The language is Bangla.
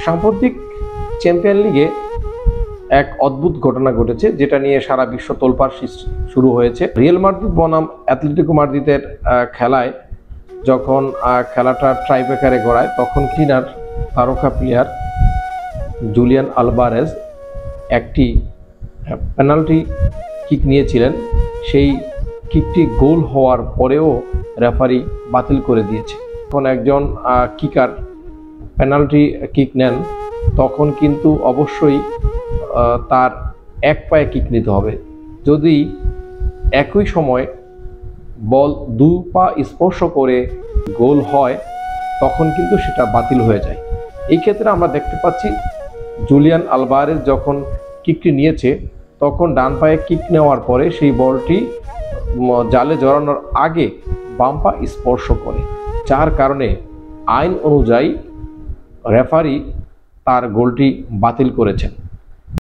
সাম্প্রতিক চ্যাম্পিয়ন লিগে এক অদ্ভুত ঘটনা ঘটেছে, যেটা নিয়ে সারা বিশ্ব তোলপাড় শুরু হয়েছে। রিয়াল মাদ্রিদ বনাম অ্যাথলেটিকো মাদ্রিদের খেলায় যখন খেলাটা ট্রাইব্রেকারে গড়ায়, তখন কিনার তারকা প্লেয়ার জুলিয়ান আলভারেজ একটি পেনাল্টি কিক নিয়েছিলেন। সেই কিকটি গোল হওয়ার পরেও রেফারি বাতিল করে দিয়েছে। যখন একজন কিকার পেনাল্টি কিক নেন, তখন কিন্তু অবশ্যই তার এক পায়ে কিক নিতে হবে। যদি একই সময় বল দু পা স্পর্শ করে গোল হয়, তখন কিন্তু সেটা বাতিল হয়ে যায়। এই ক্ষেত্রে আমরা দেখতে পাচ্ছি জুলিয়ান আলভারেজ যখন কিকটি নিয়েছে, তখন ডান পায়ে কিক নেওয়ার পরে সেই বলটি জালে জড়ানোর আগে বাম পা স্পর্শ করে, যার কারণে আইন অনুযায়ী রেফারি তার গোলটি বাতিল করেছেন।